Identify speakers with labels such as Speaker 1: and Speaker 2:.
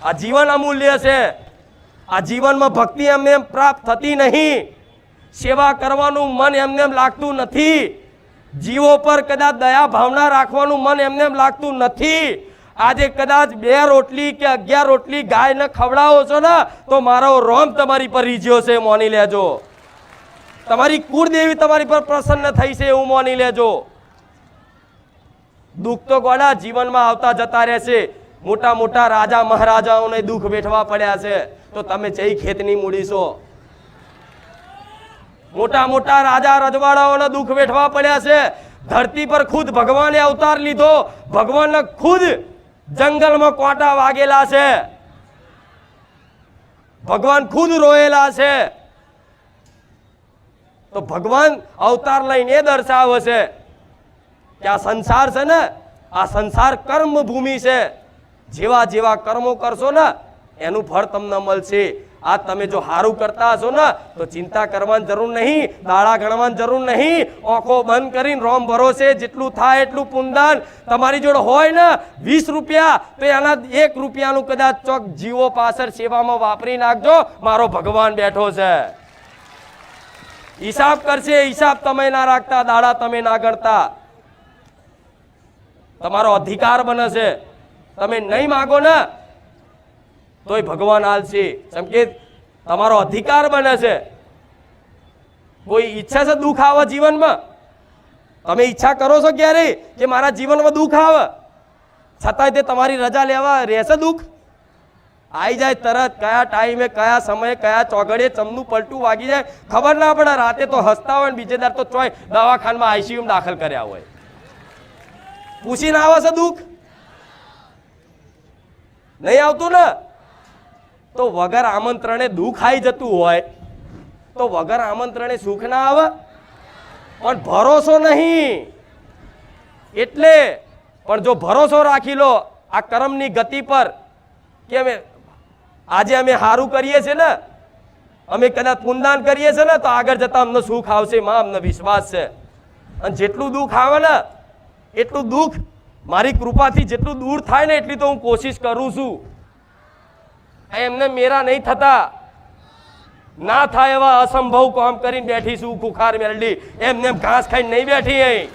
Speaker 1: આ જીવન અમૂલ્ય છે. આ જીવનમાં ભક્તિ એમને એમ પ્રાપ્ત થતી નહીં. સેવા કરવાનું મન એમને એમ લાગતું નથી. જીવો પર કદાચ દયા ભાવના રાખવાનું મન એમને એમ લાગતું નથી. આજે કદાચ 2 રોટલી કે 11 રોટલી ગાયને ખવડાવો છો ને તો મારો રોમ તમારી પર રીઝ્યો છે, માની લેજો. તમારી કુળદેવી તમારી પર પ્રસન્ન થઈ છે એવું માની લેજો. દુઃખ તો ગોડા જીવનમાં આવતા જતા રહેશે. મોટા મોટા રાજા મહારાજાઓને દુઃખ વેઠવા પડ્યા છે તો તમે ચઈ ખેતની મૂડી છો. મોટા મોટા રાજા રજવાડાઓને દુઃખ વેઠવા પડ્યા છે. ધરતી પર ખુદ ભગવાને અવતાર લીધો. ભગવાનને ખુદ જંગલમાં કોટા વાગેલા છે. ભગવાન ખુદ રોયેલા છે. તો ભગવાન અવતાર લઈને એ દર્શાવે છે કે આ સંસાર છે ને, આ સંસાર કર્મ ભૂમિ છે. જેવા જેવા કર્મો કરશો ને એનું ફળ તમને મળશે. આ તમે જો સારું કરતા હશો ને તો ચિંતા કરવાની જરૂર નહીં, દાડા ગણવાની જરૂર નહીં. આંખો બંધ કરીને રોમ ભરોસે જેટલું થાય એટલું પુણ્યદાન તમારી જોડે હોય ને 20 રૂપિયા તો એના 1 રૂપિયાનું કદાચ ચોક જીવો પાછળ સેવામાં વાપરી નાખજો. મારો ભગવાન બેઠો છે, હિસાબ કરશે. હિસાબ તમે ના રાખતા, દાડા તમે ના ગણતા. તમારો અધિકાર બને છે. તમે નહીં માગો ને તોય ભગવાન આલશે. કેમ કે તમારો અધિકાર બને છે. કોઈ ઈચ્છા છે દુઃખ આવે જીવનમાં? તમે ઈચ્છા કરો છો ક્યારે કે મારા જીવનમાં દુઃખ આવે? છતાંય તે તમારી રજા લેવા રહેશે દુઃખ? આવી જાય તરત. કયા ટાઈમે, કયા સમયે, કયા ચોઘડે ચમનું પલટું વાગી જાય ખબર ના પડે. રાતે તો હસતા હોય ને બીજે દાર તો ચોય દવાખાનામાં આઈસીયુમાં દાખલ કર્યા હોય. પૂછીને આવે છે દુઃખ? નહીં આવતું ને. તો વગર આમંત્રણે દુઃખ આવી જતું હોય તો વગર આમંત્રણે સુખ ના આવે. પણ ભરોસો નહીં એટલે. પણ જો ભરોસો રાખી લો આ કર્મની ગતિ પર કે આજે અમે સારું કરીએ છીએ ને, અમે કદાચ પુણ્યદાન કરીએ છીએ ને તો આગળ જતા અમને સુખ આવશે. માં અમને વિશ્વાસ છે. અને જેટલું દુઃખ આવે ને એટલું દુઃખ મારી કૃપાથી જેટલું દૂર થાય ને એટલી તો હું કોશિશ કરું છું. એમને મેરા નહીં થતા. ના થાય એવા અસંભવ કામ કરીને બેઠી છું. કુખાર મેલડી એમને ઘાસ ખાઈને નહીં બેઠી.